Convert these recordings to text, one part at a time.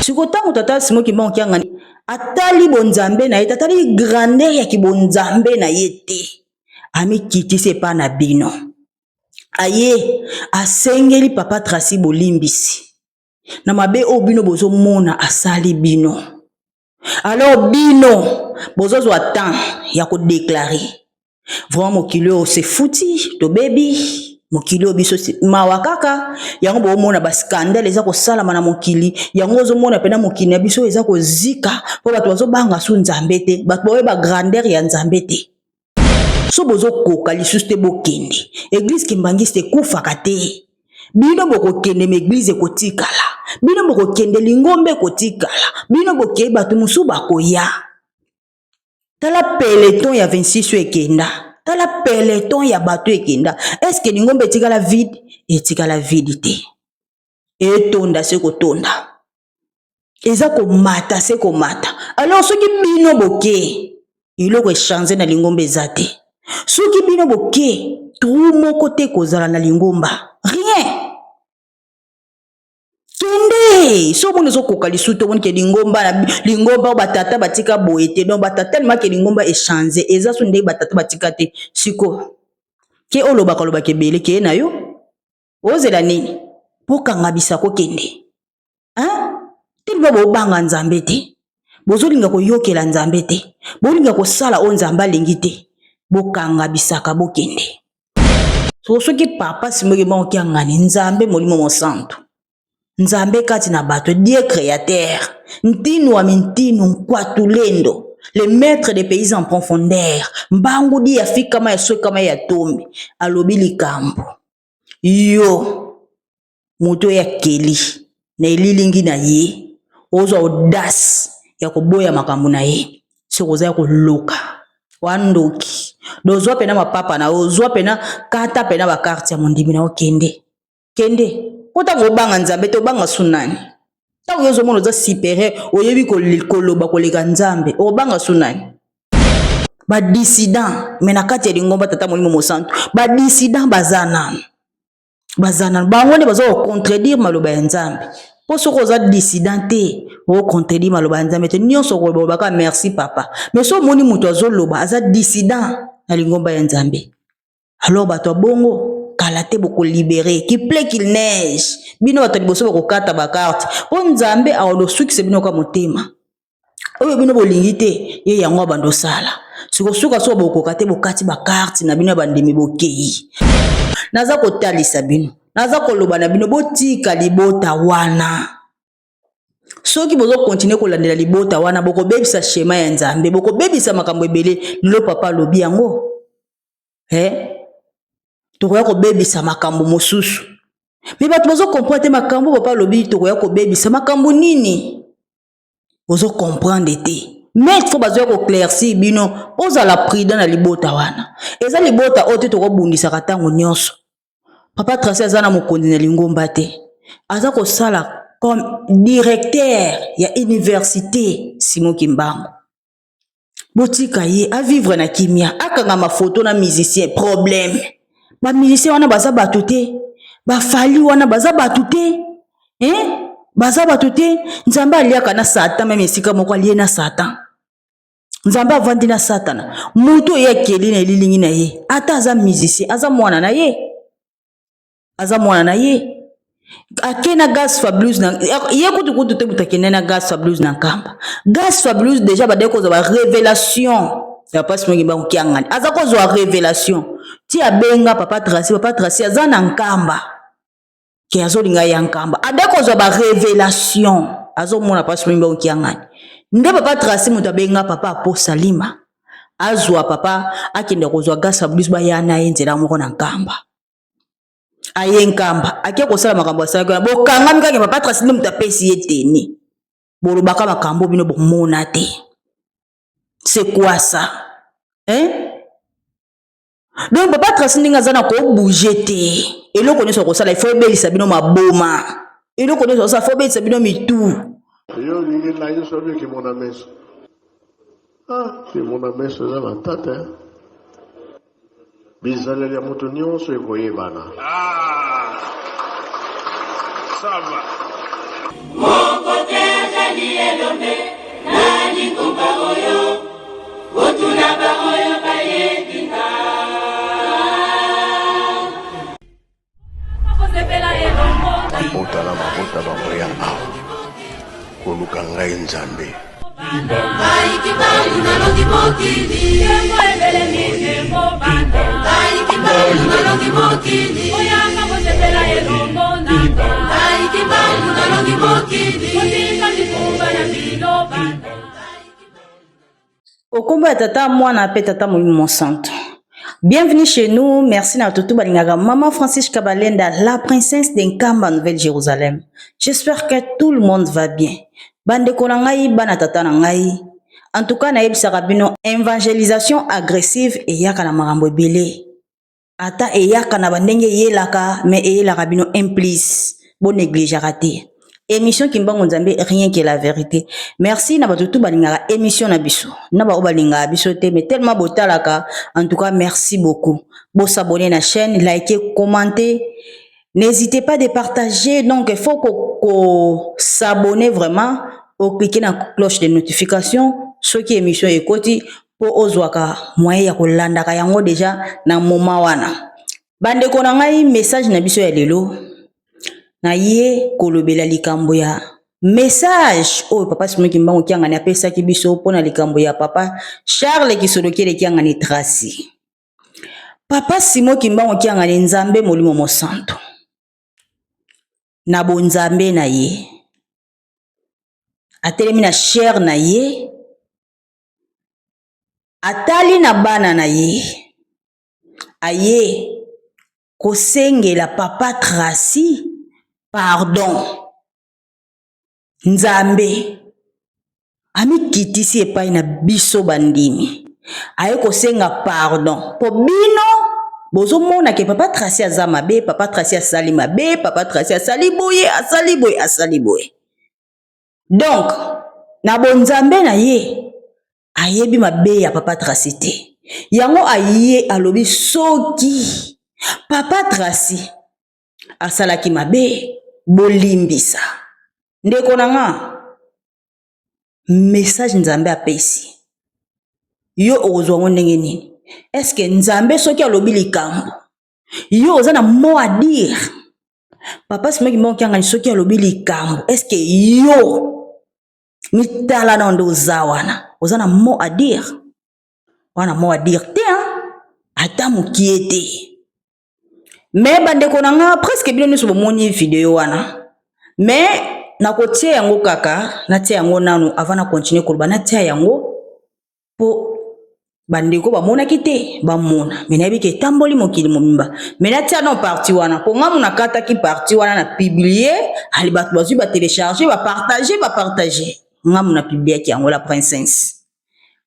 Sikotango tata Simon Kimbangu kiangani atali bonzambe na yete atali grandeur ya kibonzambe na yete ami kitise pa na bino aye asengeli papa Tracy bolimbisi na mabe o bino bozo mona asali bino alors bino bozo zo attend ya ko déclarer vraiment mokilo se fouti to baby mokili biso mawakaka yango bo mona ba scandale eza ko sala mana mokili yango zo mona pena mokili biso eza ko zika po bato bazo banga su nzambe te bato boye ba grandeur ya nzambe te so bozo koka lisusu te bokende église kimbangiste kufaka te bino boko kende me église kotikala bino boko kende lingombe kotikala bino boke bato musu bakoya tala peloton ya 26 ekenda tala peloton ya bato ekenda est-ce que lingombe etikala vide etikala vide te etonda se kotonda eza ko mata se ko mata alors soki bino boke iloko changer na lingombe ezate soki bino boke trou moko te kozala na lingomba rien kende so bono zo koka lisuto bono ke lingomba batata batika boete donc batata tellement ke lingomba échanger eza so ndé batata batika te siko ke oloba kaloba ke bele ke na yo ozela nini pokanga bisako kende hein tellement bo banga nzambe te bozolinga ko yokela nzambe te bolinga ko sala o nzamba lengi te bokanga bisaka bokende so soki papa Simon Kimbangu kiangani nzambe molimo mo santo nzambe kati na bato Dieu créateur ntinu wa mintinu nkwatulendo le maître des pays en profondeur mbangu di afika ma yaso kama ya tombe alobi likambo yo moto ya keli na elilingi na ye ozo audace ya koboya makambo na ye sokoza ya koloka wandoki dozwa pena mapapa na ozwa pena kata pena ba carte ya mondimi na okende kende Kota ngobanga nzambe to banga sunani. Tango yozo mono za sipere oyebi koloba kolega nzambe obanga sunani. Ba dissident menakati ya lingomba tata molimo mosantu. Ba dissident bazana. Bazana bango ne bazo contredire maloba ya nzambe. Poso ko za dissident te o contredire maloba ya nzambe te nyonso ko baka merci papa. Mais so moni muto azoloba aza dissident na lingomba ya nzambe. Alors bato bongo kalate boko libéré qui plaît qu'il neige bino bato liboso bako kata ba carte po nzambe aolo succès bino ka motema oyo bino bolingi te ye yango bando sala siko suka so boko kate bokati ba carte na bino bandimi bokei naza kotalisa bino naza koloba na bino botika libota wana soki bozo continuer kolandela libota wana boko bebisa schéma ya nzambe boko bebisa makambo ebele lo papa lobi yango tokoya ko bebisa makambo mosusu mais bato bozo comprendre makambo papa lobi tokoya ko bebisa makambo nini bozo comprendre te mais faut bazo ko claircir bino ozala prudent na libota wana eza libota ote toko bundisa katango nyonso papa Tracy azana mokondi na lingomba te aza ko sala comme directeur ya université Simon Kimbangu botika ye a vivre na kimia akanga ma photo na musicien problème ba musicien wana baza batuté ba fali wana baza batuté baza batuté nzamba aliaka na satan même esika moko alié na satan nzamba avandi na satana muto ya keli na lilingi na ye ata aza musicien aza mwana na ye akena Gas Fabulous na ye kutu te butakena na Gas Fabulous na kamba Gas Fabulous déjà ba deko za ba révélation ya pas Simon Kimbangu kiangani aza ko zo révélation ti abenga papa Tracy aza na nkamba ke azolinga ya nkamba adeko zo ba révélation azo mona pas Simon Kimbangu kiangani nde papa Tracy muto abenga papa po Salima azwa papa akende ko zo Gas Fabulous ba yana enzela moko na nkamba ayenkamba akia ko sala makambo asala bo kanga mikake papa Tracy muto apesi yeteni bolo baka makambo bino bo mona te. C'est quoi ça? Donc papa Tracy ninga zana ko bouger te. Et le connaît ko sala il faut belisa bino maboma. Et le connaît ça faut belisa bino mitu. Yo ninga la yo sabe que mon ami. Ah, c'est mon ami ça la tata. Bizale ya moto nyonso ekoye bana. Ah. Ça va. Mon côté bakoya awa koluka ngai nzambe. Okombo ya tata mwana pe tata Molimo Santo. Bienvenue chez nous. Merci na tutu balingaka Maman Francis Kabalenda, la princesse d'Enkamba Nouvelle-Jérusalem. J'espère que tout le monde va bien. Bande konangai bana tata nangai. En tout cas na yebisaka bino évangélisation agressive et yaka na makambo ebele. Ata e yaka na bandenge yelaka mais eyelaka bino implice. Bon négligeaka te. Émission Kimbango Nzambe, rien que la vérité. Merci na batutu balingaka émission na biso. Na ba obalinga biso te mais tellement botalaka. En tout cas, merci beaucoup. Bon s'abonner na chaîne, liker, commenter. N'hésitez pas de partager. Donc il faut qu'on s'abonne vraiment, ou cliquer na cloche de notification. Ceux qui émission ekoti pour ozwaka moyen ya kolandaka yango déjà na moment wana. Bande ko na ngai message na biso ya lelo. Na ye kolobela likambo ya message papa Simon Kimbangu kiangani apesa ki biso pona likambo ya papa Charles Kisolokele kiangani Tracy. Papa Simon Kimbangu kiangani Nzambe Molimo Santo. Na bonzambe na ye. Atelemi na cher na ye. Atali na bana na ye. Aye kosengela papa Tracy pardon. Nzambe ami kitisi epai na biso bandimi. Aye kosenga pardon. Po bino bozo mona ke papa Tracy aza mabe, papa Tracy asali mabe, papa Tracy asali boye. Donc na bonzambe na ye ayebi mabe ya papa Tracy te. Yango aye alobi soki papa Tracy asalaki mabe bolimbisa. Ndeko nanga message Nzambe apesi. Yo ozwa ndenge nini? Est-ce que Nzambe soki alobi likambo? Yo oza na mot à dire. Papa Simon Kimbangu kiangani soki alobi likambo. Est-ce que yo mitala na ndo zawana? Oza na mot à dire. Wana mot à dire te hein? Ata mukiete. Mais bandeko nanga presque bino nyonso bomoni video wana. Mais na kotia yango kaka, na tia yango nanu avant na continuer koloba na tia yango po bandeko bamona kite bamona. Mais na bike tamboli mokili momimba. Mais na tia non parti wana po ngamu na kata ki parti wana na publier, ali batu bazui ba télécharger, ba partager. Ngamu na publier ki yango la princesse.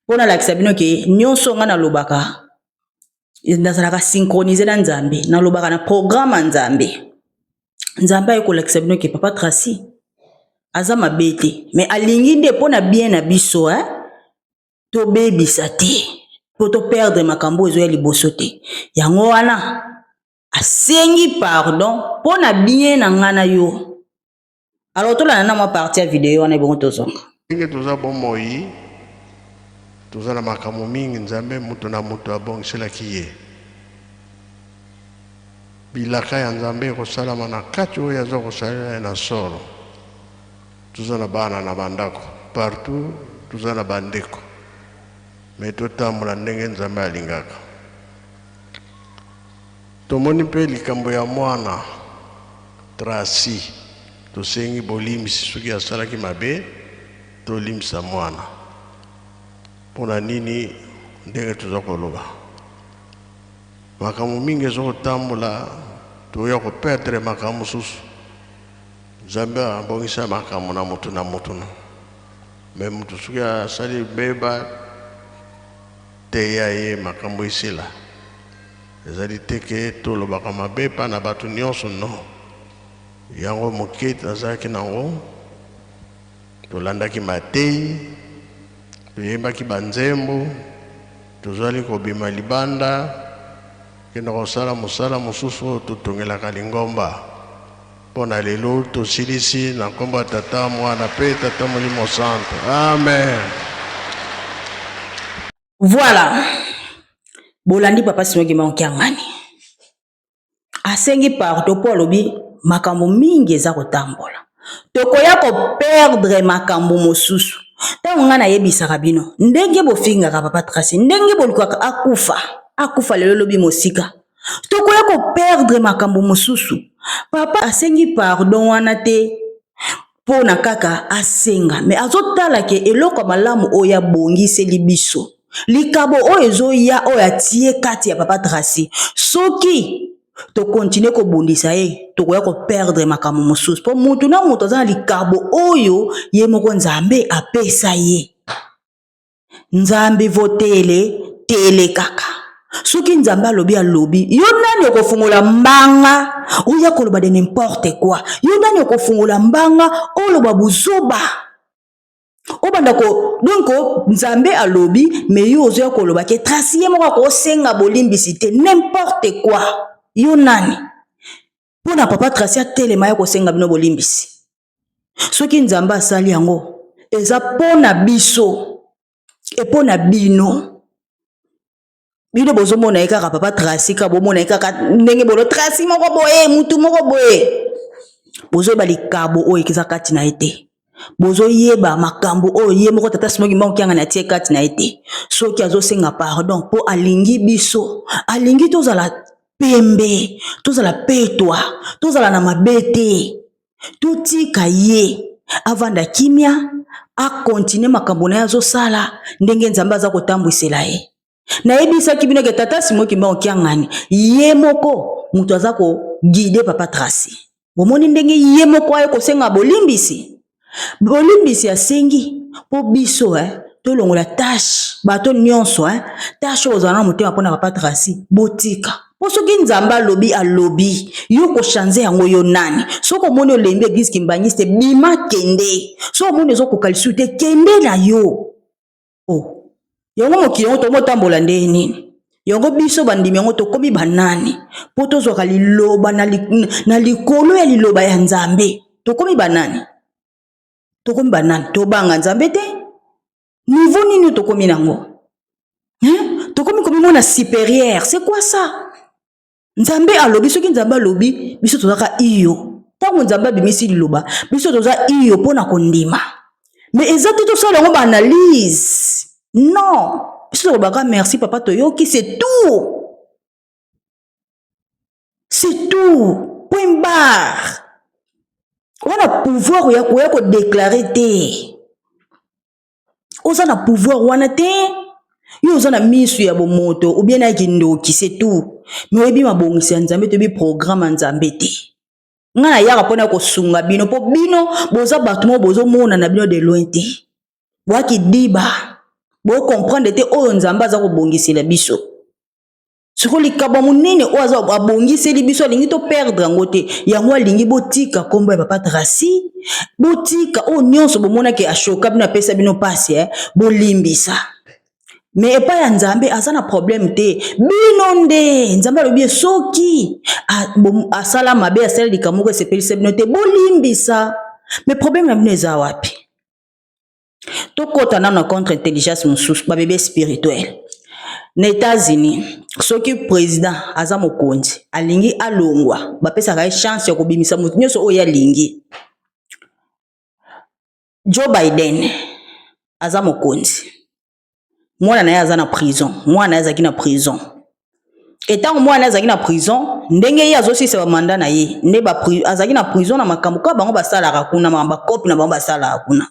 Pona la kisabino ke nyonso nga na lobaka. Nazalaka synchroniser na Nzambe, na lobaka na programme Nzambe. Nzambe ayekolakisa bino ke papa Tracy aza mabete mais alingi nde pona bien na biso to bebisa te po to perdre makambo ezo ya liboso te. Yango wana asengi pardon pona bien na ngana yo. Alors tolana na mwa partie ya video wana ebongo tozonga. Inge toza bomoi toza na makambo mingi Nzambe mutu na mutu abongiselaki ye. Bilaka ya Nzambe kosalama na kati oyo aza kosalela na solo. Tuza na bana na bandako partout, tuza na bandeko. Mais totambola ndenge Nzambe alingaka. Tomoni mpe likambo ya mwana Tracy. Tosengi bolimisi soki asalaki mabe tolimisa mwana. Pona nini ndenge tuza koloba. Makambo mingi ezokotambola toya koperdre makambo susu. Nzambe abongisa makambo na mutu na mutu. Mais mutu soki asali beba teya ye makambo isila. Ezali teke tolobaka mabe pa na batu nyonso no. Yango mokete azalaki nango tolandaki matei toyembaki banzembo tozali kobima libanda kena kosala mosala mosusu totongelaka lingomba pona lelo tosilisi na nkombo ya tata mwana pe tata Molimo Santo. Amen. Voilà. Bolandi papa Simon Kimbangu kiangani. Asengi pardon po alobi makambo mingi eza kotambola. tokoya ko perdre makambo mosusu ntango nga nayebisaka bino ndenge bofingaka papa Tracy ndenge bolukaka akufa lelo lobi mosika tokoya ko perdre makambo mosusu papa asengi pardon wana te mpo na kaka asenga me azotala ke eloko malamu oyo abongiseli biso likabo oyo ezoya oyo atie kati ya papa Tracy soki to continue ko bondisa ye tokoya ko perdre makambo mosusu mpo mutu na mutu aza na likabo oyo ye moko nzambe apesa ye nzambe votele tele kaka soki nzambe alobi yo nani okofungola mbanga oya koloba de n'importe quoi yo nani okofungola mbanga oloba buzoba obanda ko donc nzambe alobi me yo ozoya koloba ke Tracy ye moko akosenga bolimbisi te n'importe quoi yo nani pona papa Tracy atelema ya kosenga bino bolimbisi soki nzambe asali yango eza pona biso e pona bino bino bozomona ye kaka papa Tracy ka bomona ye kaka ndenge bolo Tracy moko boye mutu moko boye bozoyeba likabo oyo eza kati na ye te bozoyeba makambo oyo ye moko tata simoki mbango kianga na tie kati na ye te soki azosenga pardon mpo alingi biso alingi tozala pembe tozala petwa tozala na mabe te totika ye avanda kimia akontinue makambo na ye azosala ndenge nzambe aza kotambwisela ye nayebisaki bino ke tata simoki mbango kiangani ye moko mutu aza kogide papa Tracy bomoni ndenge ye moko aye kosenga bolimbisi asengi mpo biso tolongola tashe bato nyonso tashe oyo ozala na motema mpona papa Tracy botika mpo soki nzambe alobi yo kochanze yango yo nani soki omoni olembi eglise kimbangisi te bima kende soki omoni ezokoka lisusu te kende na yo yango mokili yango tomotambola nde nini yango biso bandimi yango tokomi banani mpo tozwaka liloba na likolo ya liloba ya nzambe tokomi banani tobanga nzambe te niveau nini tokomi nango tokomi komimona supérieur c'est quoi ça nzambe alobi soki nzambe alobi biso tozaka iyo ntango nzambe abimisi liloba biso toza iyo mpo na kondima mais eza te tosala yango baanalyse non biso tolobaka merci papa toyoki c'est tout point barre on a pouvoir ya ko déclarer te oza na pouvoir wana te yo oza na misu ya bomoto ou bien na kindoki c'est tout mais oyebi mabongisi ya nzambe toyebi programme ya nzambe te nga na yaka mpona kosunga bino mpo bino boza bato mo bozomona na bino de loin te boaki diba bocomprendre te oyo nzambe aza kobongisela biso siko likabo monene oyo aza abongiseli biso alingi toperdre yango te yango alingi botika nkombo ya papa Tracy botika oyo nyonso bomonaki ashoka bino apesa bino pasi bolimbisa mais epai ya nzambe aza na problème te bino nde nzambe alobi soki asala mabe asala likambo moko esepelisa bino te bolimbisa mais problème na bino eza wapi tokota nano contre intelligence mosusu babebe spirituel na États-Unis soki président aza mokonzi alingi alongwa bapesaka ye chance ya kobimisa motu nyonso oyo alingi Joe Biden aza mokonzi mwana na ye aza na prison mwana na ye azalaki na prison etango mwana na ye azalaki na prison ndenge ye azosisa bamanda na ye nde azalaki na prison na makambo kaka bango basalaka kuna bakopi na bango basalaka kuna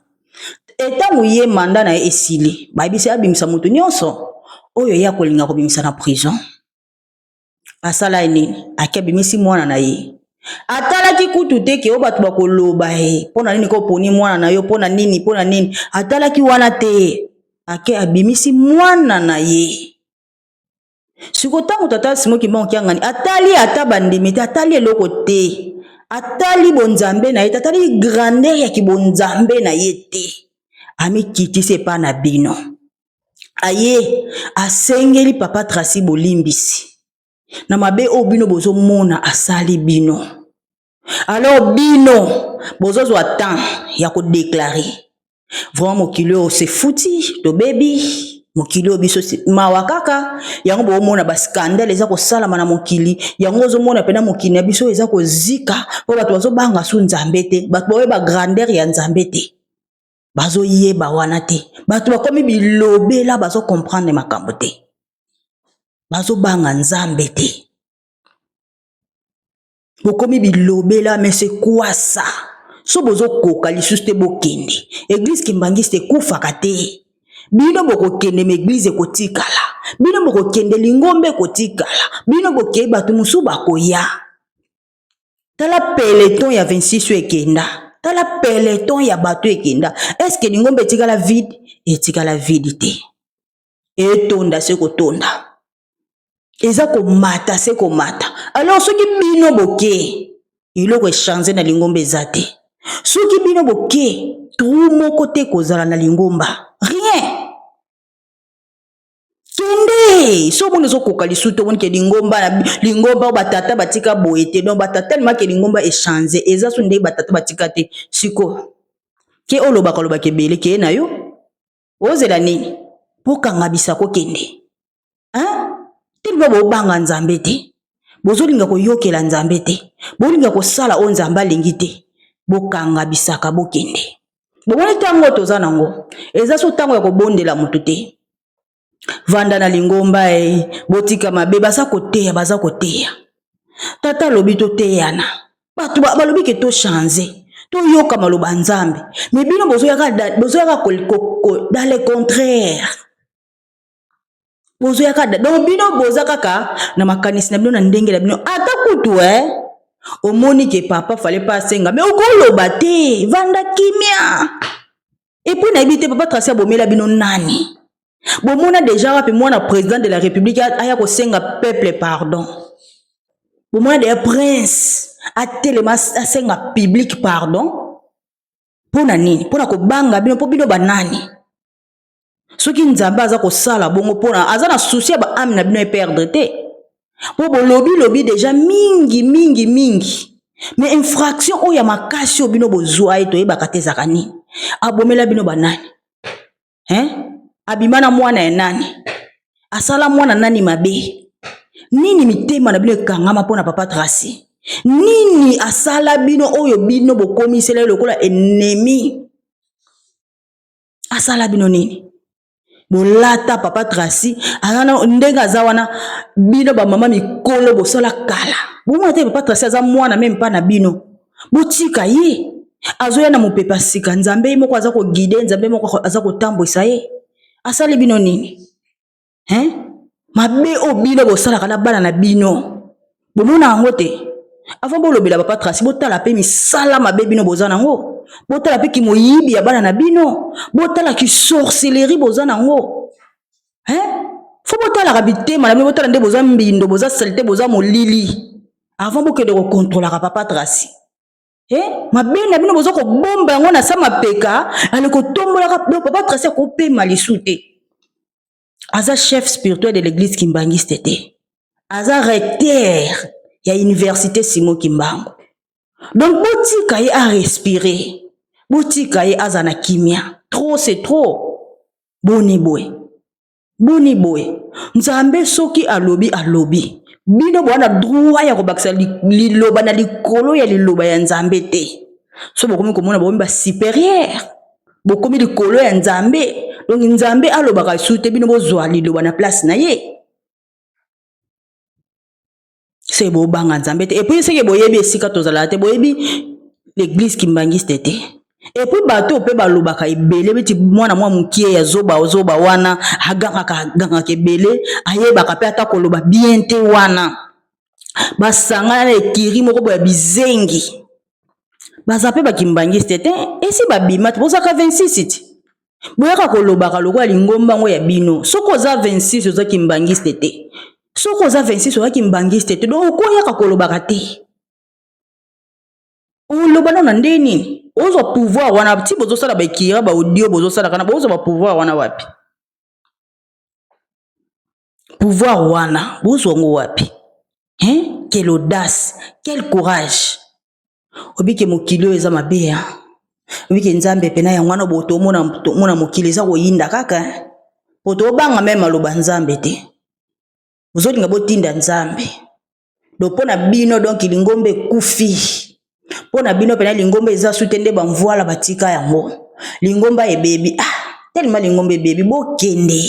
etango ye manda na ye esili bayebisi abimisa motu nyonso oyo ye akolinga kobimisa na prison asala ye nini aki abimisi mwana na ye atalaki kutu te ke oyo bato bakoloba ye mpona nini koponi mwana na yo mpona nini atalaki wana te ake abimisi mwana na ye siko ntango tata simoki mbango kiangani atali ata bandimi te atali eloko te atali bonzambe na ye te atali grandeur ya kibonzambe na ye te amikitisi epa na bino aye asengeli papa Tracy bolimbisi na mabe oyo bino bozomona asali bino alors bino bozozwa temps ya kodeklare vraiment mokili oyo se futi tobebi mokili oyo biso mawa kaka yango bomona ba scandale eza kosalama na mokili yango ozomona pena mokili na biso eza kozika po bato bazobanga su nzambe te bato baoyeba grandeur ya nzambe te bazoyeba wana te bato bakomi bilobela bazokomprendre makambo te bazobanga nzambe te bokomi bilobela mais c'est quoi ça so bozokoka lisusu te bokende église kimbangiste ekufaka te bino bokokende ma église ekotikala bino bokokende lingombe ekotikala bino bokei bato mosusu bakoya tala peloton ya 26 ekenda tala peloton ya bato ekenda est-ce que lingombe etikala vide etikala vide te etonda se kotonda eza komata se komata alors soki bino boke iloko echange na lingombe eza te soki bino boke trou moko te kozala na lingomba rien kende so mona ezokoka lisusu tomoni ke lingomba o batata batika boye te donc batata tellement ke lingomba echange eza so ndenge batata batika te siko ke olobaka lobaka ebele ke na yo ozela nini pokanga bisako kende tellement bobanga nzambe te bozolinga koyokela nzambe te bolinga kosala o nzambe alingi te bokanga bisaka bokende bomoni ntango toza nango eza so ntango ya kobondela motu te vanda na lingomba botika mabe baza koteya tata alobi toteyana bato balobi ke tochange toyoka maloba nzambe mais bino bozoyaka dans le contraire bozoyaka donc bino boza kaka na makanisi na bino na ndenge na bino ata kutu omoni ke papa fallait pas senga mais okoloba te vanda kimia et puis na ibite papa Tracy abomela bino nani bomona déjà wapi mwana président de la république aya kosenga peuple pardon bomona de prince atelema asenga public pardon pona nini pona kobanga bino po bino banani soki nzambe aza kosala bongo pona aza na souci ya ba âme na bino e perdre te po lobi déjà mingi mais infraction oyo ya makasi oyo bino bozwa ye toyebaka te ezaka nini abomela bino banani abima na mwana ya nani asala mwana nani mabe nini mitema na bino ekangama mpona papa Tracy nini asala bino oyo bino bokomisela lokola ennemi asala bino nini bolata papa Tracy azana ndenge aza wana bino bamama mikolo bosala kala bomona te papa Tracy aza mwana meme mpa na bino botika ye azoya na mopepa sika nzambe moko aza kogide nzambe moko aza kotambwisa ye asali bino nini mabe o bino bosalaka na bana na bino bomona yango te avant bolobela papa Tracy botala pe misala mabe bino boza nango botala pe kimoyibi ya bana na bino botala ki sorcellerie boza nango fo botala bitema na bino botala nde boza mbindo boza saleté boza molili avant bokende kokontrolaka papa Tracy mabe na bino boza kobomba yango na sa mapeka ale kotombolaka papa Tracy akopema lisu te aza chef spirituel de l'église kimbangiste te aza recteur ya université Simon Kimbangu donc botika ye a respirer botika ye aza na kimia trop c'est trop boni boy nzambe soki alobi bino bwana droit ya kobakisa liloba na likolo ya liloba ya nzambe te so bokomi komona bokomi ba supérieur bokomi likolo ya nzambe donc nzambe alobaka sute bino bozwa liloba na place na ye c'est bobanga nzambe te et puis c'est que boyebi esika tozala te boyebi l'église kimbangiste te et puis bato pe balobaka ebele beti mwana mwa mukie ya zoba wana aganga kebele ayebaka pe ata koloba bien te wana basanga na ekiri moko boya bizengi baza pe bakimbangiste te esi babima te bozaka 26 ti boyaka kolobaka lokola lingomba ngo ya bino soko za 26 oza kimbangiste te soko za 26 oza kimbangiste te donc okoyaka kolobaka te oloba na nde nini ozwa pouvoir wana ti bozosala baekira baaudio bozosala kana bozwa bapouvoir wana wapi pouvoir wana bozwa ngo wapi quelle audace quel courage obike mokili oyo eza mabe obike nzambe pena yango wana boto mona mokili eza koyinda kaka po tobanga me maloba nzambe te ozolinga botinda nzambe do pona bino donc lingombe ekufi pona bino pena lingombe eza su te nde bamvoala batika yango lingomba ebebi tellement lingombe ebebi bokende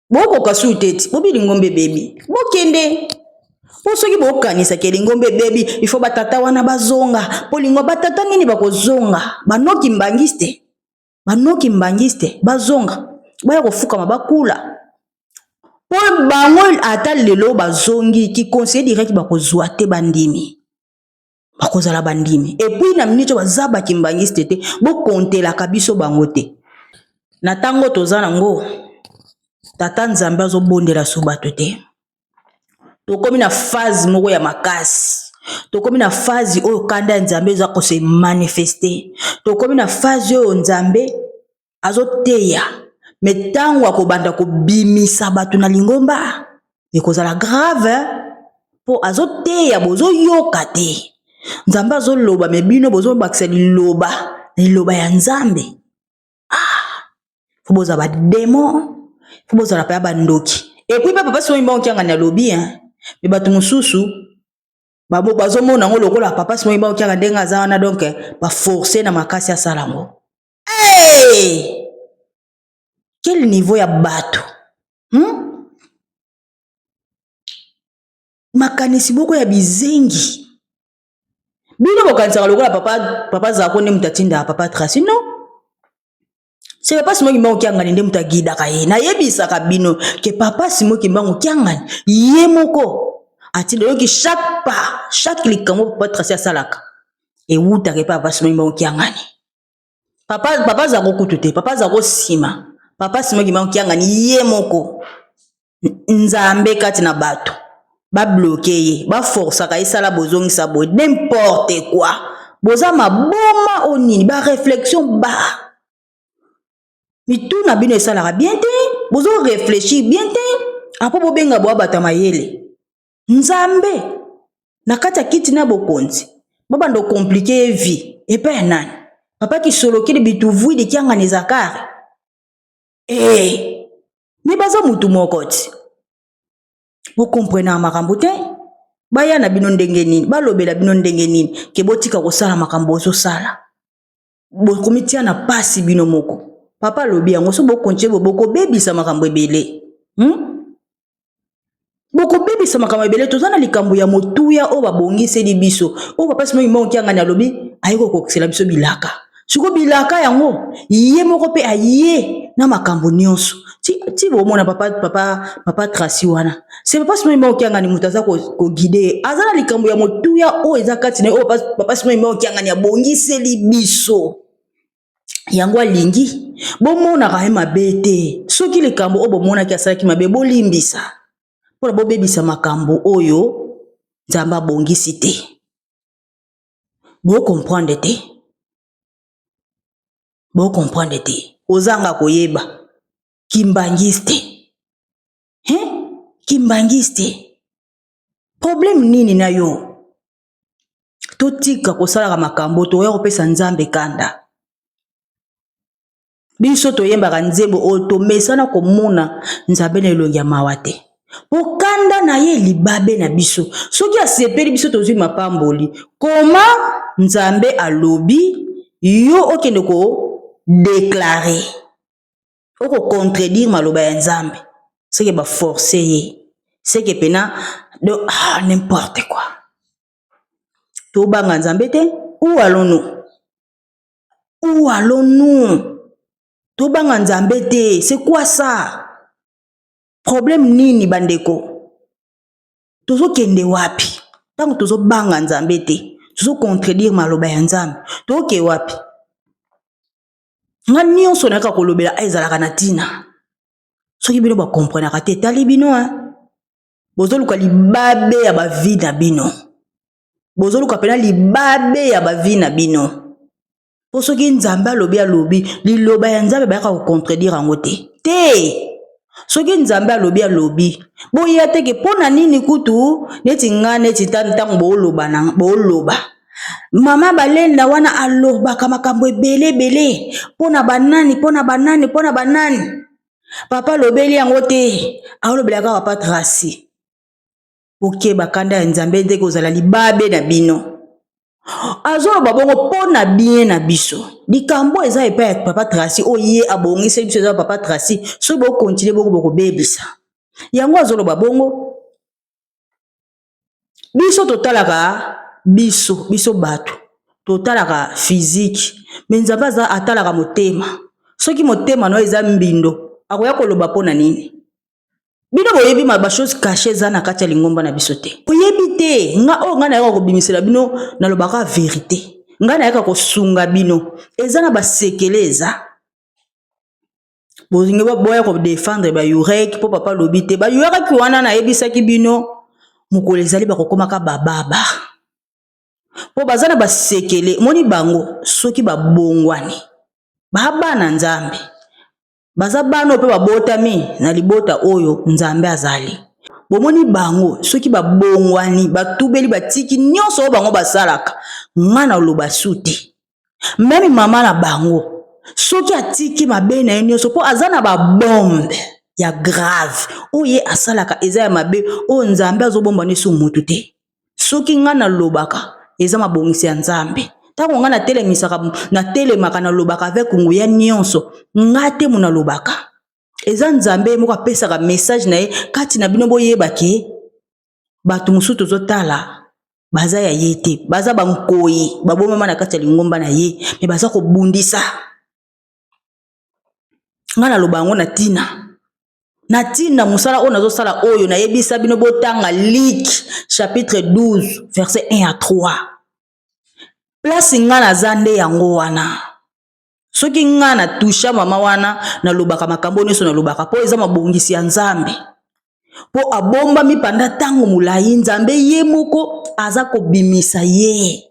bokoka su teti bobi lingombe ebebi bokende po soki bokanisa ke lingombe ebebi ifo batata wana bazonga po lingo batata nini bakozonga banoki mbangiste bazonga baya kofukama bakula po bango ata lelo bazongi ki conseil direct bakozwa te bandimi bakozala bandimi et puis na minute baza bakimbangiste te bokontelaka biso bango te na tango toza nango tata nzambe azobondela so bato te tokomi na phase moko ya makasi tokomi na phase oyo kanda ya nzambe eza kose manifeste tokomi na phase oyo nzambe azoteya me ntango akobanda kobimisa bato na lingomba ekozala grave po azoteya bozoyoka te nzambe azoloba me bino bozobakisa liloba ya nzambe fo bozala bademo fo bozala pa ya bandoki epuis mpe papa simoyi baokiangani alobi me bato mosusu bazomona yango lokola papa simoyi baokianga ndenge aza wana donc baforce na makasi asala yango quel niveau ya bato makanisi boko ya bizengi bino bokanisaka lokola papa zako nde mutu atinda papa Tracy non c'est papa Simoki Mbango Kiangani nde mutu agidaka ye nayebisaka bino ke papa Simoki Mbango Kiangani ye moko atinda yoki chaque likambo papa Tracy asalaka ewutaka epa papa Simoki Mbango Kiangani papa zako kutu te papa zako sima papa Simoki Mbango Kiangani ye moko nzambe kati na bato ba bloquer ye ba forcer ka isala bozongisa boy n'importe quoi boza maboma onini ba réflexion ba mituna bino esala bien te bozo réfléchir bien te apo bobenga bo abata mayele nzambe na kati ya kiti na bokonzi baba ndo compliquer vie et pas nani papa ki solo ki bitu vui de Kiangani Zakari mais baza mutu mokoti vous comprenez makambo te baya na bino ndenge nini balobela bino ndenge nini ke botika kosala makambo zo sala bokomitia na pasi bino moko papa lobi yango so bokonche boko bebisa makambo ebele boko bebisa makambo ebele tozana likambo ya motuya o babongise di biso o papa Simoki Mbango Kiangani alobi ayiko kokisela biso bilaka siko bilaka yango ye moko pe aye na makambo nyonso ti bomona papa Tracy wana c'est papa Simoki Mbango Kiangani mutaza ko guider azala likambo ya motuya o eza kati na o papa Simoki Mbango Kiangani abongiseli biso yango alingi bomona ka mabe soki likambo o bomona ki asalaki mabe bolimbisa pona bobebisa makambo oyo nzamba bongisi te bo comprendre te ozanga koyeba kimbangiste kimbangiste problème nini na yo totika kosala makambo to ya kopesa nzambe kanda biso toyembaka nzembo oyo tomesana komona nzambe na elongi ya mawa te okanda na ye libabe na biso soki asepeli biso tozwi mapamboli koma nzambe alobi yo okende ko déclarer oko contredire maloba ya nzambe c'est que ba forcer ye c'est que pena de n'importe quoi to banga nzambe te où allons-nous to banga nzambe te c'est quoi ça problème nini bandeko tozo kende wapi tango tozo banga nzambe te tozo contredire maloba ya nzambe to ke wapi nga nyonso naka kolobela ezalaka na tina soki bino ba comprendre te tali bino bozoluka libabe ya ba vie na bino bozoluka pena libabe ya ba vie na bino po soki nzambe alobi liloba ya nzambe bayaka ko contredire yango te soki nzambe alobi boya teke pona nini kutu neti nga neti tantango booloba mama balenda wana alobaka makambo ebele pona banani Papa lobeli yango te, alobelaka papa Tracy. Ok, bakanda ya Nzambe ndenge ozala libabe na bino. Azoloba bongo pona bien na biso. Likambo eza epai ya papa Tracy oye abongisi biso eza papa Tracy, so bo continue bongo boko bebisa. Yango azoloba bongo biso totalaka biso bato. Totalaka physique, mais Nzambe aza atalaka motema. Soki motema no eza mbindo, akoya koloba pona nini? Bino boyebi ba chose cachée za na kati ya lingomba na biso te. Boyebi te, nga na yaka kobimisela bino na lobaka vérité. Nga na yaka kosunga bino. Eza na basekele eza. Bozinge boya ko défendre ba yurek po papa lobi te. Ba yurek wana na yebisaki bino mokolo ezali bakokomaka bababa. Po bazana basekele moni bango soki babongwani. Bana Nzambe. Baza bano pe babotami na libota oyo Nzambe azali. Bomoni bango soki babongwani batubeli batiki nyonso bango basalaka ngana loba suti. Même mama na bango soki atiki mabe na nyonso po azana ba bombe ya grave oye asalaka eza ya mabe o Nzambe azobomba nesu mutu te. Soki ngana lobaka eza mabongisi ya Nzambe. Tango nga na telemaka na lobaka avec nguya nyonso ngate muna lobaka eza Nzambe moko apesaka message na ye kati na bino boyeba ke bato mususu tozotala baza ya ye te baza bankoyi babomama na kati ya lingomba na ye me baza kobundisa nga na loba yango na tina musala oyo nazosala oyo nayebisa bino botanga Luc chapitre 12 verset 1 à 3. Place nga na zande yango wana. Soki nga na tusha mama wana na lobaka makambo nyonso na lobaka po eza mabongisi ya Nzambe. Po abomba mi panda tango mulayi Nzambe ye moko aza kobimisa ye.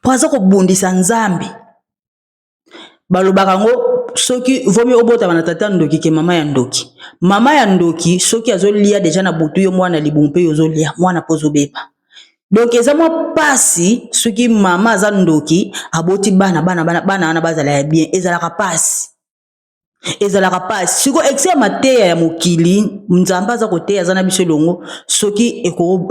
Po aza kobundisa Nzambe. Balobaka ngo soki vomi obota bana tata ndoki ke mama ya ndoki. Mama ya ndoki soki azolia deja na butu yo mwana libumpe yo zolia mwana pozo beba. Donc eza mwa pasi soki mama aza ndoki aboti bana wana bazala ya bien ezalaka pasi. Ezalaka pasi siko exe mateya ya mokili Nzambe aza koteya aza na biso longo soki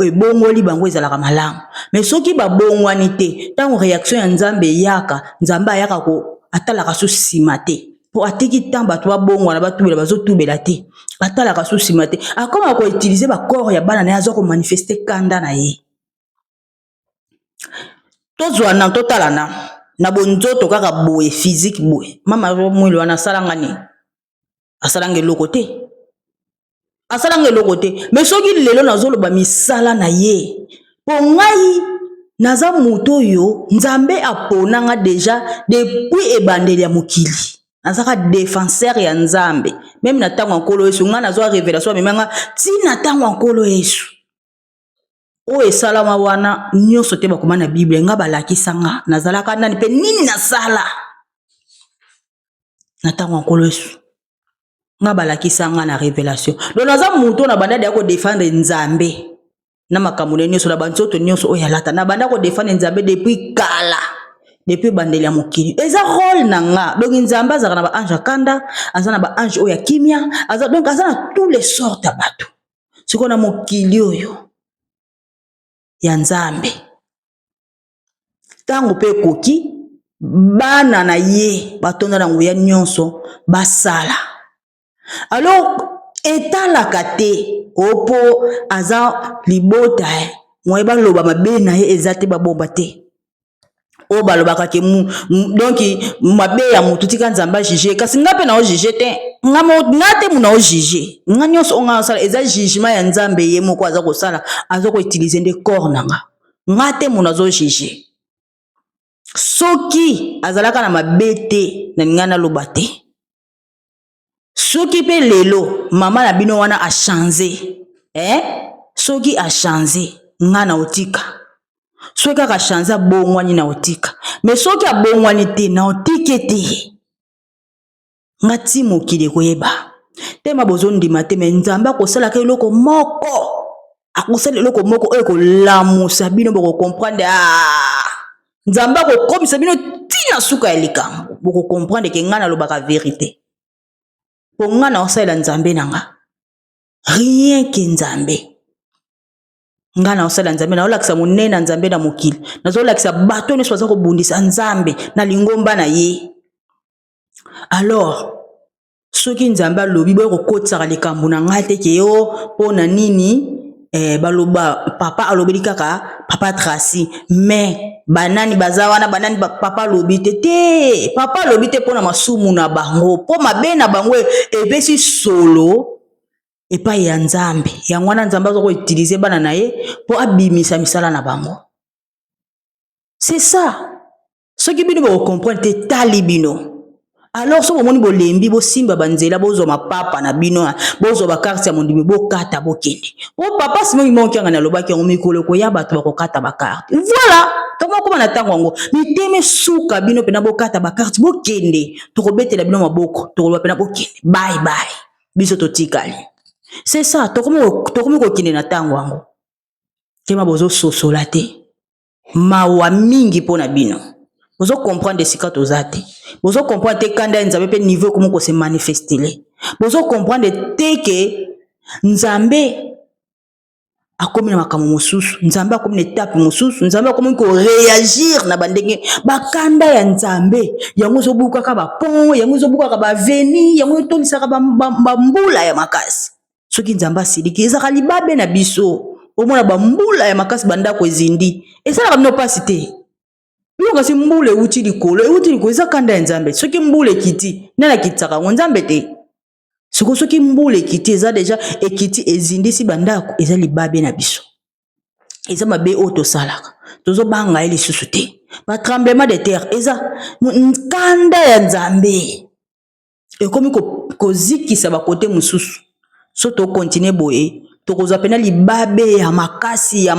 ebongoli bango ezalaka malamu. Mais soki babongwani te tango réaction ya Nzambe yaka Nzambe ayaka ko atalaka so sima te. Po atiki tan bato babongwana batubela bazotubela te. Atalaka so sima te. Akoma ko utiliser ba corps ya bana na azo ko manifester kanda na ye. Tozwana totalana na bonzoto kaka boye physique boye mama mwili wana salangani asalange lokote mais soki lelo nazoloba misala na ye po ngai naza muto yo Nzambe aponanga deja depuis ebandeli ya mokili nazaka défenseur ya Nzambe même na tango nkolo Yesu nga nazo révélation memanga tina tango nkolo Yesu o esalama wana nyonso te bakoma na Bible nga balakisa nga nazalaka nani pe nini nasala na tango nkolo Yesu nga balakisa nga na révélation do naza muto na banda ya ko défendre Nzambe na makambo nyonso na banzoto nyonso oyo alata na banda ko défendre Nzambe depuis kala depuis bandeli ya mokili eza rôle na nga donc Nzambe azaka na ba ange kanda aza na ba ange oyo ya kimia donc aza na tous les sortes ya bato siko na mokili oyo ya Nzambe tango pe koki bana na ye batonda na nguya nyonso basala alors etalaka te opo aza libota moye baloba mabe na ye eza te babomba te o balobaka ke donc mabe ya mutu tika Nzambe juge kasi nga pe na o juge te nga te muna o juge nga nyonso nga osala eza jugement ya Nzambe ye moko aza kosala aza ko utiliser nde corps nga te muna zo juge soki azalaka na mabe te na nga na loba te soki pe lelo mama na bino wana a changer soki a changer nga na otika soki aka changer abongwani na otika mais soki abongwani te na otike te nga ti mokili koyeba tema bozondima te mais Nzambe akosalaka eloko moko akosala eloko moko oyo kolamusa bino boko comprendre Nzambe akokomisa bino tina suka ya likambo boko comprendre ke nga na lobaka vérité po nga na osalela nzambe nanga rien que nzambe nga na osalela nzambe na olakisa monene na nzambe na mokili nazolakisa bato nyonso baza kobundisa nzambe na lingomba na ye. Alors soki nzambe alobi boye kokotisaka likambo na ngai te ke yo mpo na nini baloba papa alobeli kaka papa Tracy mais banani baza wana banani papa alobi te papa alobi te mpona masumu na bango mpo mabe na bango epesi solo epai ya nzambe yango wana nzambe aza koutilize bana na ye mpo abimisa misala na bango. C'est ça soki bino bokomprendre te tali bino. Alors so bomoni bolembi bosimba banzela bozwa mapapa na bino bozwa bakarte ya mondimi bokata bokende o papa simongi mokianga na lobaki yango mikolo koya bato bakokata bakarte voilà tokoma koma na ntango yango miteme suka bino pena bokata bakarte bokende tokobetela bino maboko tokoloba pena bokende bye bye biso totikali. C'est ça tokomi kokende na ntango yango kema bozososola te mawa mingi mpo na bino. Bozo comprendre sika toza te. Bozo comprendre te kanda nzambe pe niveau comment ko se manifester. Bozo comprendre te ke nzambe akomi na makambo mosusu, nzambe akomi na étape mosusu, nzambe akomi ko réagir na bandenge bakanda ya nzambe. Yango zo buka ka ba pont, yango zo buka ka ba veni, yango to lisaka ba mbula ya makasi. Soki nzambe asidiki ezaka libabe na biso. Omona ba mbula ya makasi banda ko ezindi. Ezala ka bino pasi te. Yo kasi mbule uti likolo eza kanda ya nzambe soki mbule kiti nana kitaka nzambe te soki mbule kiti eza deja ekiti ezindisi bandako eza libabe na biso eza mabe oto salaka tozo banga eli susu te ba tremblement de terre eza kanda ya nzambe ekomi ko zikisa ba kote mususu so to continue boye tokozwa pena libabe ya makasi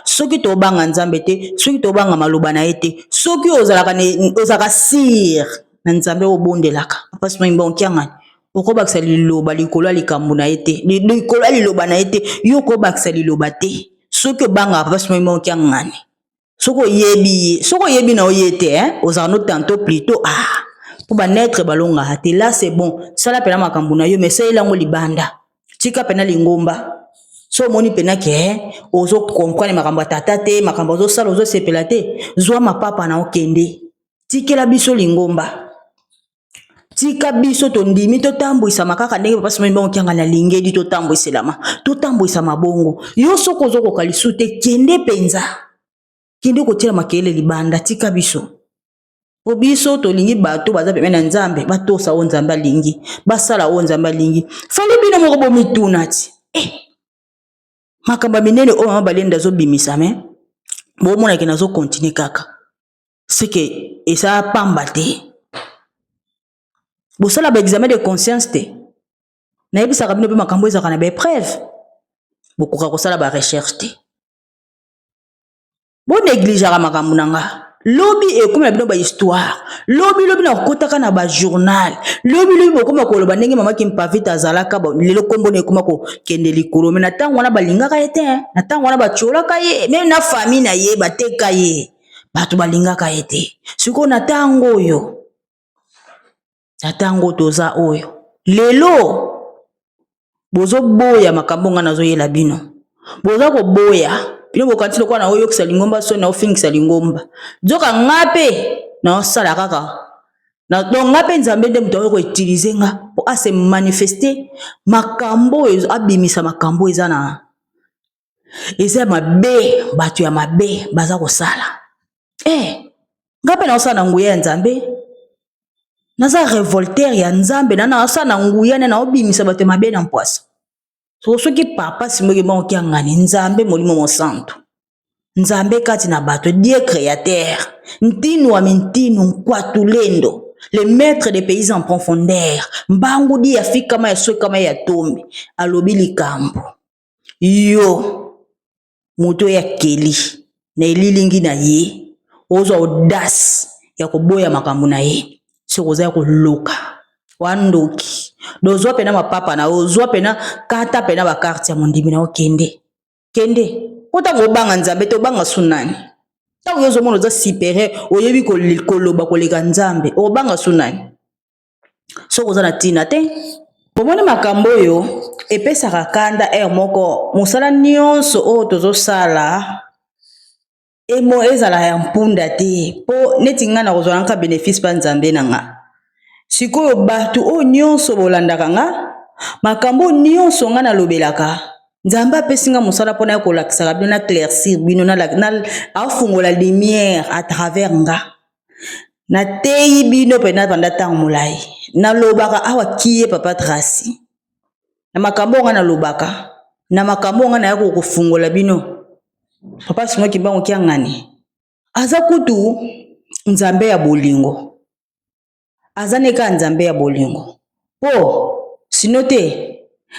soki tobanga nzambe te soki tobanga maloba na ye te soki ozalaka sire na nzambe obondelaka papa simayimba onkiangani okobakisa liloba likolo ya likambo na ye te likolo ya liloba na ye te yo okobakisa liloba te soki obanga papa simayimba onkiangani soki oyebi na oye te ozalaka no tanto plutôt po banetre balongaka te là c'est bon sala pena makambo na yo mais sayelango libanda tika pena lingomba so moni pena ke ozo comprendre makambo tata te makambo ozo sala ozo sepela te zwa mapapa na okende tikela biso lingomba tika biso to ndimi to tambwisa makaka ndenge papa simayimba okianga na lingedi to tambwiselama to tambwisa mabongo yo soko ozo kokalisu te kende penza kende kotiela makele libanda tika biso obiso to lingi bato baza peme na nzambe batosa o nzambe alingi basala o nzambe alingi fali bino moko bomituna ti makamba minene o mama balenda zo bimisa me bomona ke nazo continue kaka c'est que esa pamba te bosala ba examen de conscience te na yebisaka bino pe makambo ezaka na ba épreuve bokoka kosala ba recherche te bo négligeaka makambo nanga lobi ekomi na bino ba histoire lobi na kokotaka na ba journal lobi bokoma koloba ndenge mama Kimpavita azalaka lelo kombo na ekoma ko kende likolo me na ntango wana balingaka ye te na ntango wana batiolaka ye me na famille na ye bateka ye bato balingaka ye te sikoyo na ntango oyo na ntango toza oyo lelo bozoboya makambo nga nazoyela bino boza koboya bino bokanti lokola na oyokisa lingomba so na ofingisa lingomba zoka ngape na osala kaka na donc ngape nzambe nde muto ko utiliser nga po ase manifester makambo abimisa makambo eza mabe bato ya mabe baza kosala ngape na osala nguya ya nzambe naza revolter ya nzambe na osala nguya na obimisa bato ya mabe na mpwasa soki papa simoki bonki angani nzambe molimo mosanto nzambe kati na bato Dieu créateur ntinu wa mintinu nkwatulendo le maître des pays en profondeur mbangu di afika ma yaso kama ya tombi alobi likambo yo moto ya keli na elilingi na ye ozo audace ya koboya makambo na ye sokoza ya koloka wandoki dozwa pena mapapa na ozwa pena kata pena bakarte ya mondimi na okende kende ota ngobanga nzambe to banga sunani tango yozo mono za supérieur oyebi koloba koleka nzambe obanga sunani Soko za na tina te. Pomone makambo yo epesaka kanda moko musala nyonso oyo tozosala emo ezala ya mpunda te po neti nga na kozwa nka bénéfice pa nzambe na nga. Sikoyo bato oyo nyonso bolandaka nga makambo nyonso nga nalobelaka nzambe apesi nga mosala mpona ya kolakisaka bino na claircir bino afungola lumière à travers nga. Nateyi bino pena panda ntango molai nalobaka awa kiye papa Tracy na makambo nga nalobaka na makambo nga na ya kofungola bino papa Simon Kimbangu kiangani aza kutu nzambe ya bolingo aza neka nzambe ya bolingo po sino te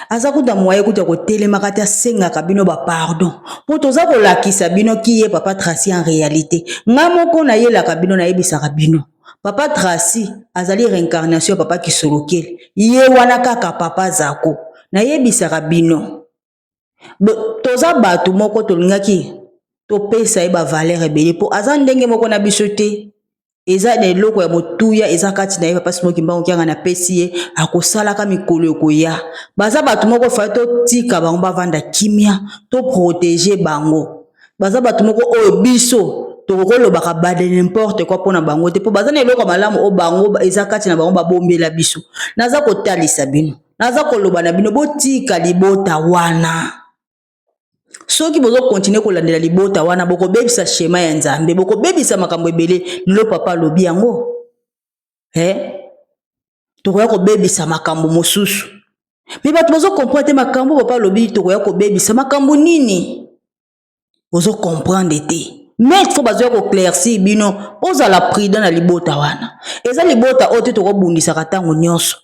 aza kuta moye kuta kotelema kati asengaka bino ba pardon po toza kolakisa bino kiye papa Tracy en réalité nga moko nayelaka bino nayebisaka bino papa Tracy azali réincarnation papa Kisolokeli ye wana kaka papa Zako nayebisaka bino toza bato moko tolingaki topesa ye ba valeur ebele po aza ndenge moko na biso te eza na eloko ya motuya eza kati na ye papa Simon Kimbangu kianga na pesi ye akosalaka mikolo ekoya baza bato moko fa totika bango bavanda kimia to protéger bango baza bato moko oyo biso tokolobaka bade n'importe quoi pona bango te po baza na eloko malamu o bango eza kati na bango babombela biso naza kotalisa bino naza koloba na bino botika libota wana soki bozo continuer kolandela libota wana boko bebisa schéma ya nzambe boko bebisa makambo ebele lelo papa lobi yango tokoya ko bebisa makambo mosusu mais bato bozo comprendre makambo papa lobi tokoya ko bebisa makambo nini bozo comprendre te mais faut bazo ko claircir bino ozala prudent na libota wana eza libota ote toko bundisa katango nyonso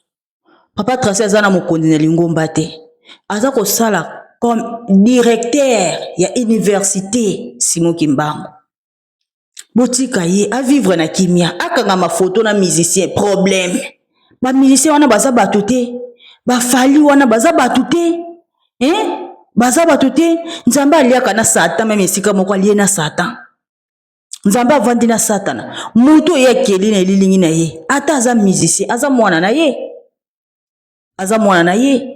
papa Tracy azana mokondi na lingomba te aza ko sala comme directeur ya université Simon Kimbangu botika ye a vivre na kimia akanga ma photo na musicien problème ba musicien wana baza bato te ba fali wana baza bato te baza bato te nzambe aliaka na satan même esika moko alie na satan nzambe avandi na satana mutu ye keli na lilingi na ye ata aza musicien aza mwana na ye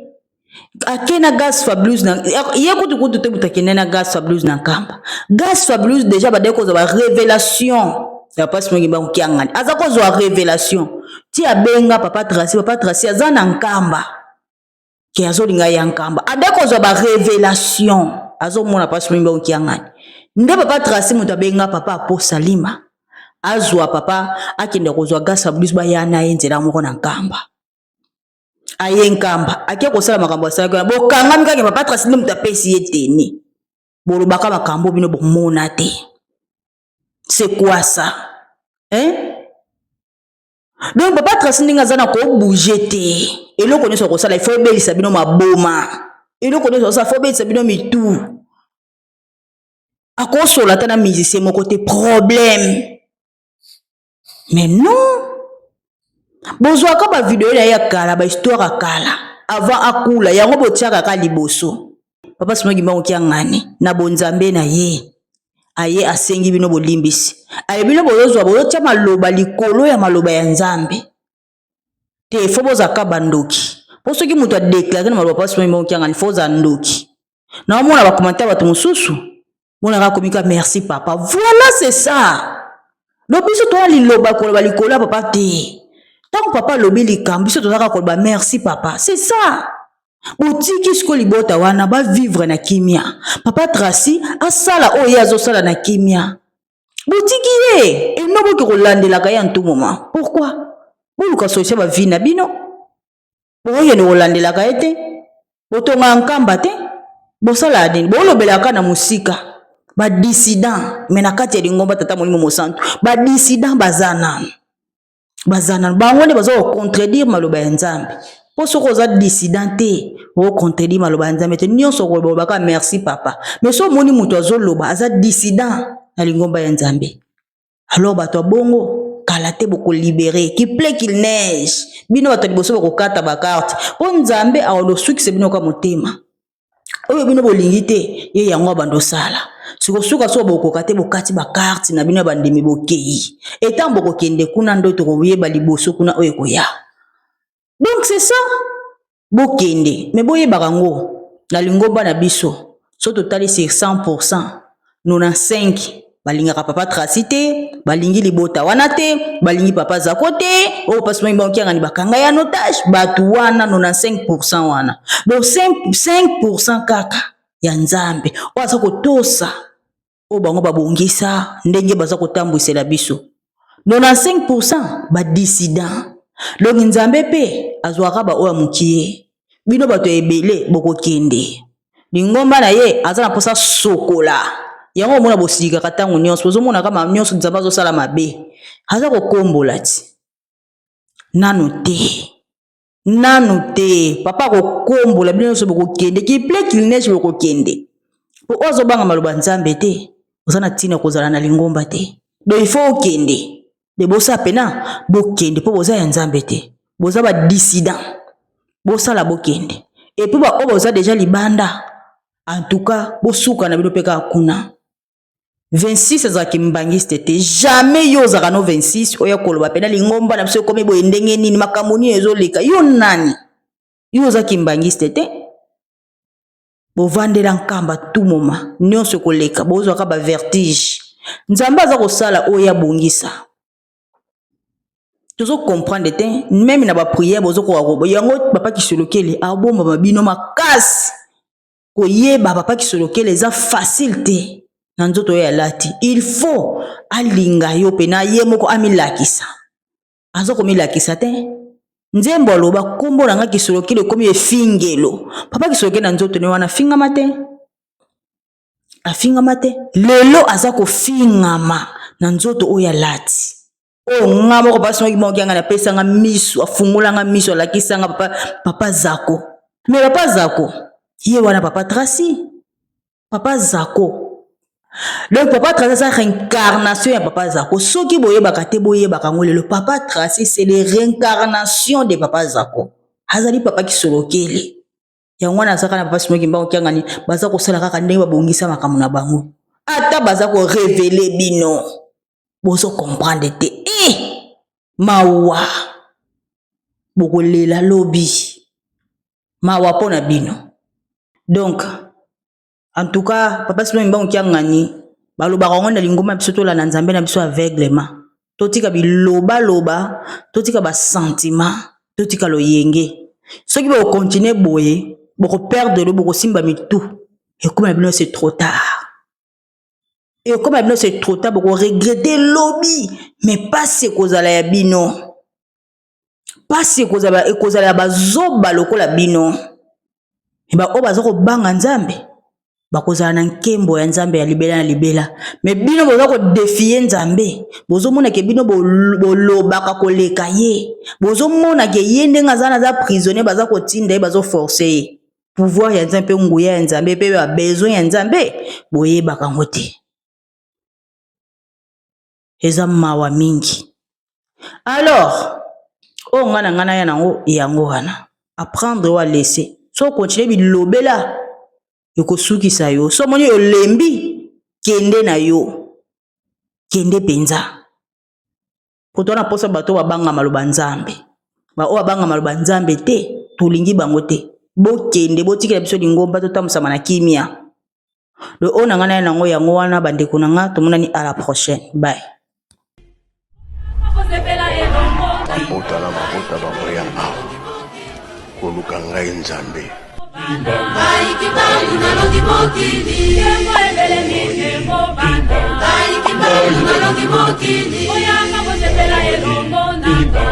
akena Gas Fabulous na ye kutu te mutakene na Gas Fabulous na nkamba Gas Fabulous déjà ba deko za ba révélation ya pasi Simon Kimbangu kiangani aza ko zo révélation ti abenga papa Tracy aza na nkamba ki azolinga ya nkamba adeko zo ba révélation azo mona pasi Simon Kimbangu kiangani nde papa Tracy muta benga papa Apo Salima azwa papa akenda ko zo Gas Fabulous ba yana yenzela moko na nkamba ayenkamba akia kosala makambo asala bo kanga mikake papa Tracy nde mutapesi yeteni bolobaka makambo bino bomona te c'est quoi ça donc papa Tracy ndinga zana ko bouger te eloko nyonso kosala il faut ebelisa bino maboma eloko nyonso kosala faut ebelisa bino mitu akosola ta na musicien moko te problème mais non bozwaka ba video ya kala ba histoire akala avant akula yango botiaka ka liboso papa Simon Kimbangu kiangani na bonzambe na ye aye asengi bino bolimbisi aye bino bozozwa bozotia maloba likolo ya maloba ya nzambe te fo bozaka bandoki po soki mutu adeklare na maloba papa Simon Kimbangu kiangani fo za ndoki na omona ba commentaire bato mosusu mona ka komika merci papa voilà c'est ça do biso to liloba koloba likolo ya papa te. Tant papa lobi likambi biso tozaka koloba merci papa c'est ça botiki siko libota wana ba vivre na kimia papa Tracy asala oyo azosala na kimia botiki ye enobo ki kolandela ka ya ntumoma pourquoi boluka solution ba vie na bino boye ne kolandela ka ete botonga nkamba te bosala dini bolobelaka na musika ba dissident mais na kati ya lingomba tata molimo mosantu ba dissident bazana bango nde bazo contredire maloba ya nzambe po soko za dissident te o contredire maloba ya nzambe te nyonso kolobaka merci papa mais so moni mutu azoloba aza dissident na lingomba ya nzambe alors bato bongo kala te boko libérer qui plaît qu'il neige bino bato liboso bako kata ba carte po nzambe awolo sukise bino ka motema oyo bino bolingi te ye yango bando sala sikosuka so bokoka te bokati ba carte na bino bandimi bokei etant bokokende kuna ndo tokoyeba liboso kuna oyo koya Donc c'est ça. Bokende. Mais boye barango. Na lingomba na biso. So totali c'est 100%. 95. Balingaka papa tracité. Balingi libota wana te. Balingi papa zakote. O pasmo imba okianga ni bakanga ya notage. Batu wana 95% wana. Donc 5% kaka. Ya nzambe. Oasa kotosa. O bango babongisa. Ndenge baza kotambwisela biso. 95% ba dissident. Donc nzambe pe azwaka ba oya mukie. Bino bato ebele boko kende. Lingomba na ye azana posa sokola. Yango mona bosika katango nyonso bozo mona kama nyonso nzambe zo sala mabe. Aza ko kombola ti. Nanu te. Papa ko kombola bino so boko kende. Ki ple qu'il neige boko kende. Po ozo banga maloba nzambe te. Ozana tina kozala na lingomba te. Donc il faut kende. De bosa pena bokende po boza ya nzambe te. Boza ba dissident. Bosa la bokende. Et puis ba boza déjà libanda. En tout cas, bosuka na bino peka kuna. 26 za kimbangiste te. Jamais yo za kano 26 oya koloba pena lingomba na biso komi boye ndenge nini makamoni ezoleka. Yo nani? Yo za kimbangiste te. Bo vandela nkamba tout moment. Nyonso koleka bozo ka ba vertige. Nzamba za kosala oya bongisa. Tozo comprendre te même na ba prière bozo ko wago yango papa ki solokele abomba mabino makasi ko yeba papa ki solokele za facile te na nzoto ya lati il faut alinga yo pena ye moko amilakisa azoko milakisa te nzembo aloba kombo nanga ki solokele komi efingelo papa ki solokele na nzoto ne wana fingama te afingama te lelo azako fingama na nzoto oya lati. Oh, ngamo ko paso mo kyanga na pesa nga miso afungula nga miso lakisa nga papa zako. Mais papa zako, ye wana papa Tracy. Papa zako. Donc papa Tracy c'est réincarnation ya papa zako. Soki boye bakate boye bakangole le papa Tracy c'est les réincarnations de papa zako. Hazali papa ki solokele. Ya ngwana saka na papa simo kimba kyanga ni baza ko sala kaka ndenge babongisa makamu na bango. Ata baza ko révéler bino. Bozo comprendre te. Mawa bokolela lobby mawa pona bino. Donc en tout cas papa simo mba nkiangani baloba kongonda lingoma biso to la nzambe na biso aveuglement totika biloba totika ba sentiment totika loyenge soki ba continuer boye boko perdre le boko simba mitu et comme bino c'est trop tard. Et comme bino c'est trop tard boko regretter lobby mais pas ce kozala ya bino. Pas ce kozala ya bazoba lokola bino. Et ba o bazoko banga nzambe. Ba kozala na nkembo ya nzambe ya libela na libela. Mais bino bozako défier nzambe. Bozo mona ke bino bolobaka koleka ye. Bozo mona ke yende ngazana za prisonnier bazako tinda bazo forcer. Pouvoir ya nzambe nguya ya nzambe pe ba besoin ya nzambe boye bakangote. Eza mawa mingi. Alors, o ngana ya nango yango wana. Apprendre ou à laisser. So continuer bilobela yokosukisa yo. So moni yo lembi kende na yo. Kende penza. Potona posa bato babanga maloba nzambe. Ba o babanga maloba nzambe te, tolingi bango te. Bo kende botikela biso lingomba to tamusama na kimia. Le o ngana ya nango yango wana bandeko nanga tomonani à la prochaine. Bye. Mabota bamoya koluka ngai nzambe Kibangu na longi mokili Kibangu na longi mokili Oyanga bosepela elongo nanga